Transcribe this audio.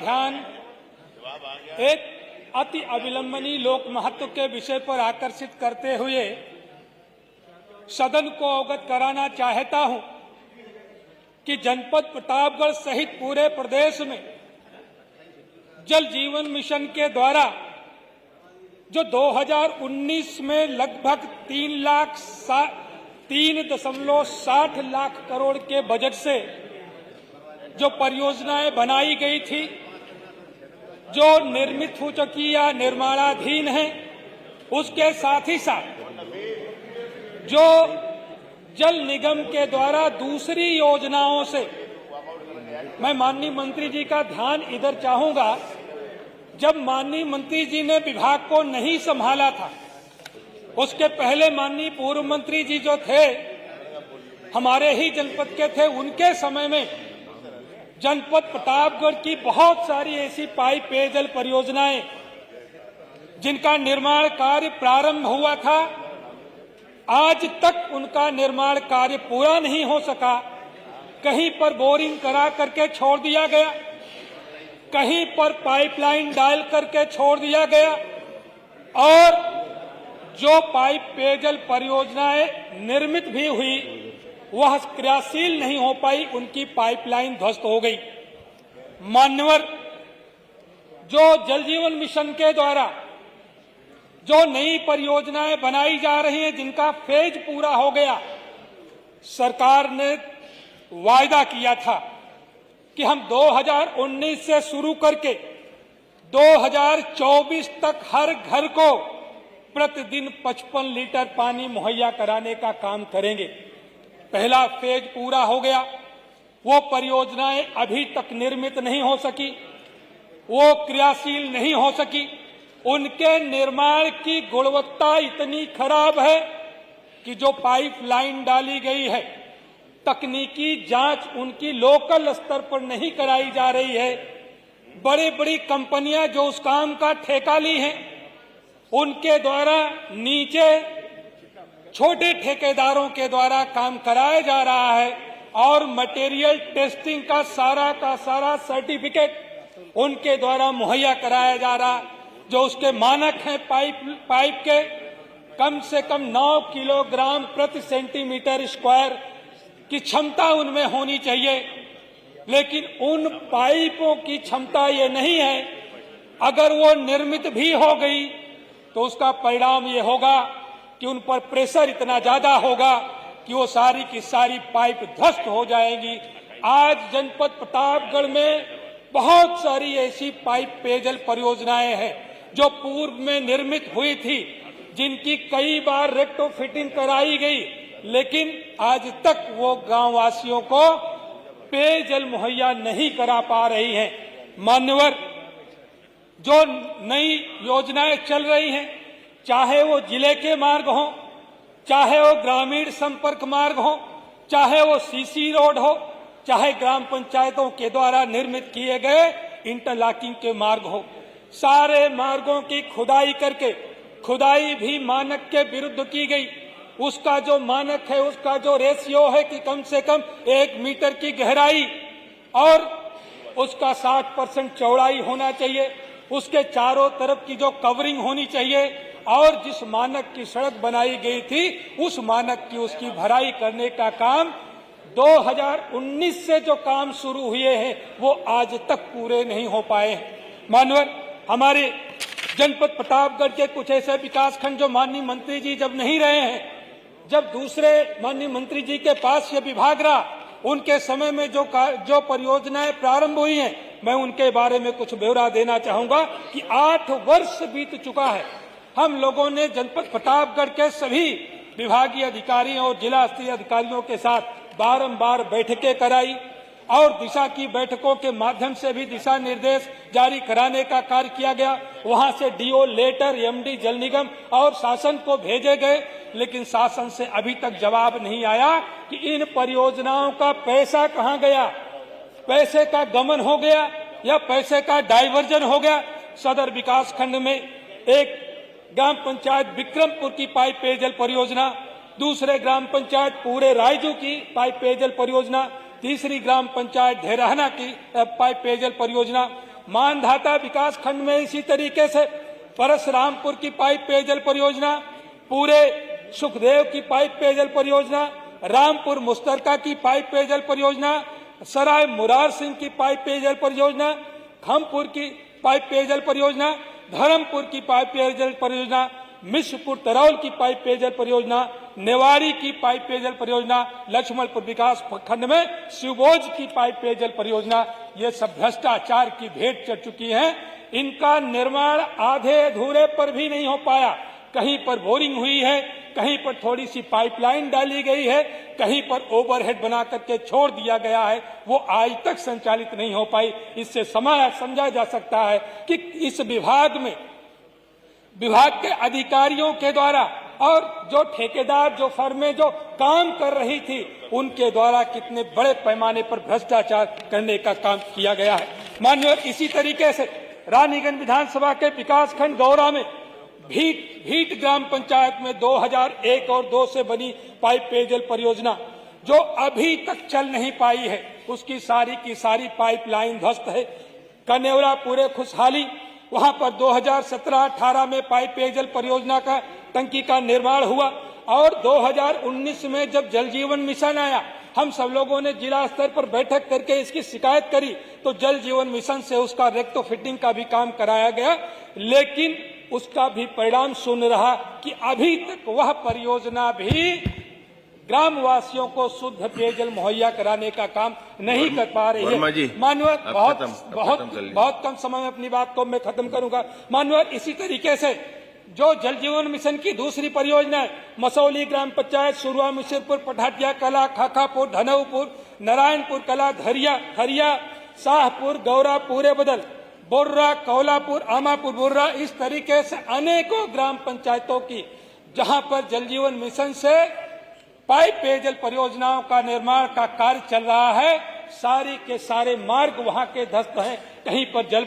ध्यान एक अति अविलंबनीय लोक महत्व के विषय पर आकर्षित करते हुए सदन को अवगत कराना चाहता हूं कि जनपद प्रतापगढ़ सहित पूरे प्रदेश में जल जीवन मिशन के द्वारा जो 2019 में लगभग 3.60 लाख करोड़ के बजट से जो परियोजनाएं बनाई गई थी, जो निर्मित हो चुकी या निर्माणाधीन है, उसके साथ ही साथ जो जल निगम के द्वारा दूसरी योजनाओं से, मैं माननीय मंत्री जी का ध्यान इधर चाहूंगा। जब माननीय मंत्री जी ने विभाग को नहीं संभाला था, उसके पहले माननीय पूर्व मंत्री जी जो थे, हमारे ही जनपद के थे, उनके समय में जनपद प्रतापगढ़ की बहुत सारी ऐसी पाइप पेयजल परियोजनाएं जिनका निर्माण कार्य प्रारंभ हुआ था, आज तक उनका निर्माण कार्य पूरा नहीं हो सका। कहीं पर बोरिंग करा करके छोड़ दिया गया, कहीं पर पाइपलाइन डाल करके छोड़ दिया गया, और जो पाइप पेयजल परियोजनाएं निर्मित भी हुई वह क्रियाशील नहीं हो पाई, उनकी पाइपलाइन ध्वस्त हो गई। मान्यवर, जो जल जीवन मिशन के द्वारा जो नई परियोजनाएं बनाई जा रही हैं, जिनका फेज पूरा हो गया, सरकार ने वायदा किया था कि हम 2019 से शुरू करके 2024 तक हर घर को प्रतिदिन 55 लीटर पानी मुहैया कराने का काम करेंगे। पहला फेज पूरा हो गया, वो परियोजनाएं अभी तक निर्मित नहीं हो सकी, वो क्रियाशील नहीं हो सकी। उनके निर्माण की गुणवत्ता इतनी खराब है कि जो पाइपलाइन डाली गई है, तकनीकी जांच उनकी लोकल स्तर पर नहीं कराई जा रही है। बड़ी बड़ी कंपनियां जो उस काम का ठेका ली हैं, उनके द्वारा नीचे छोटे ठेकेदारों के द्वारा काम कराया जा रहा है, और मटेरियल टेस्टिंग का सारा सर्टिफिकेट उनके द्वारा मुहैया कराया जा रहा। जो उसके मानक हैं पाइप के, कम से कम 9 किलोग्राम प्रति सेंटीमीटर स्क्वायर की क्षमता उनमें होनी चाहिए, लेकिन उन पाइपों की क्षमता ये नहीं है। अगर वो निर्मित भी हो गई तो उसका परिणाम ये होगा कि उन पर प्रेशर इतना ज्यादा होगा कि वो सारी की सारी पाइप ध्वस्त हो जाएंगी। आज जनपद प्रतापगढ़ में बहुत सारी ऐसी पाइप पेयजल परियोजनाएं हैं जो पूर्व में निर्मित हुई थी, जिनकी कई बार रेट्रोफिटिंग कराई गई, लेकिन आज तक वो गांव वासियों को पेयजल मुहैया नहीं करा पा रही हैं। मान्यवर, जो नई योजनाएं चल रही हैं, चाहे वो जिले के मार्ग हो, चाहे वो ग्रामीण संपर्क मार्ग हो, चाहे वो सीसी रोड हो, चाहे ग्राम पंचायतों के द्वारा निर्मित किए गए इंटरलॉकिंग के मार्ग हो, सारे मार्गों की खुदाई करके, खुदाई भी मानक के विरुद्ध की गई। उसका जो मानक है, उसका जो रेशियो है कि कम से कम 1 मीटर की गहराई और उसका 60% चौड़ाई होना चाहिए, उसके चारों तरफ की जो कवरिंग होनी चाहिए, और जिस मानक की सड़क बनाई गई थी उस मानक की उसकी भराई करने का काम 2019 से जो काम शुरू हुए हैं वो आज तक पूरे नहीं हो पाए हैं। मानवर, हमारे जनपद प्रतापगढ़ के कुछ ऐसे विकासखंड जो माननीय मंत्री जी जब नहीं रहे हैं, जब दूसरे माननीय मंत्री जी के पास ये विभाग रहा, उनके समय में जो परियोजनाएं प्रारंभ हुई हैं, मैं उनके बारे में कुछ ब्यौरा देना चाहूंगा कि 8 वर्ष बीत चुका है। हम लोगों ने जनपद प्रतापगढ़ के सभी विभागीय अधिकारियों और जिला स्तरीय अधिकारियों के साथ बारंबार बैठकें कराई, और दिशा की बैठकों के माध्यम से भी दिशा निर्देश जारी कराने का कार्य किया गया। वहां से डीओ लेटर एमडी जल निगम और शासन को भेजे गए, लेकिन शासन से अभी तक जवाब नहीं आया कि इन परियोजनाओं का पैसा कहां गया, पैसे का गमन हो गया या पैसे का डाइवर्जन हो गया। सदर विकास खंड में एक ग्राम पंचायत विक्रमपुर की पाइप पेयजल परियोजना, दूसरे ग्राम पंचायत पूरे रायजू की पाइप पेयजल परियोजना, तीसरी ग्राम पंचायत ढेरहना की पाइप पेयजल परियोजना, मानधाता विकास खंड में इसी तरीके से परशुरामपुर की पाइप पेयजल परियोजना, पूरे सुखदेव की पाइप पेयजल परियोजना, रामपुर मुस्तरका की पाइप पेयजल परियोजना, सराय मुरार सिंह की पाइप पेयजल परियोजना, खमपुर की पाइप पेयजल परियोजना, धर्मपुर की पाइप पेयजल परियोजना, मिश्रपुर तरौल की पाइप पेयजल परियोजना, नेवाड़ी की पाइप पेयजल परियोजना, लक्ष्मणपुर विकास खंड में शिवभोज की पाइप पेयजल परियोजना, ये सब भ्रष्टाचार की भेंट चढ़ चुकी हैं। इनका निर्माण आधे अधूरे पर भी नहीं हो पाया। कहीं पर बोरिंग हुई है, कहीं पर थोड़ी सी पाइपलाइन डाली गई है, कहीं पर ओवरहेड बना करके छोड़ दिया गया है, वो आज तक संचालित नहीं हो पाई। इससे समझा जा सकता है कि इस विभाग में विभाग के अधिकारियों के द्वारा और जो ठेकेदार, जो फर्में जो काम कर रही थी, उनके द्वारा कितने बड़े पैमाने पर भ्रष्टाचार करने का काम किया गया है। माननीय, इसी तरीके से रानीगंज विधानसभा के विकासखंड गौरा में भीट ग्राम पंचायत में 2001 और 2 से बनी पाइप पेयजल परियोजना जो अभी तक चल नहीं पाई है, उसकी सारी की सारी पाइपलाइन ध्वस्त है। कनेवरा पूरे खुशहाली, वहां पर 2017-18 में पाइप पेयजल परियोजना का टंकी का निर्माण हुआ और 2019 में जब जल जीवन मिशन आया, हम सब लोगों ने जिला स्तर पर बैठक करके इसकी शिकायत करी, तो जल जीवन मिशन से उसका रेक्टो फिटिंग का भी काम कराया गया, लेकिन उसका भी परिणाम शून्य रहा कि अभी तक वह परियोजना भी ग्रामवासियों को शुद्ध पेयजल मुहैया कराने का काम नहीं कर पा रही है। माननीय, बहुत कम समय में अपनी बात को मैं खत्म करूंगा। माननीय, इसी तरीके से जो जल जीवन मिशन की दूसरी परियोजना है, मसौली ग्राम पंचायत, सुरवा, मिश्रपुर, पठाटिया कला, खाखापुर, धनौपुर, नारायणपुर कला, हरिया, शाहपुर, गौरा, पूरे बदल, बोर्रा, कौलापुर, आमापुर, बोर्रा, इस तरीके से अनेकों ग्राम पंचायतों की जहां पर जल जीवन मिशन से पाइप पेयजल परियोजनाओं का निर्माण का कार्य चल रहा है, सारे के सारे मार्ग वहां के ध्वस्त हैं। कहीं पर जल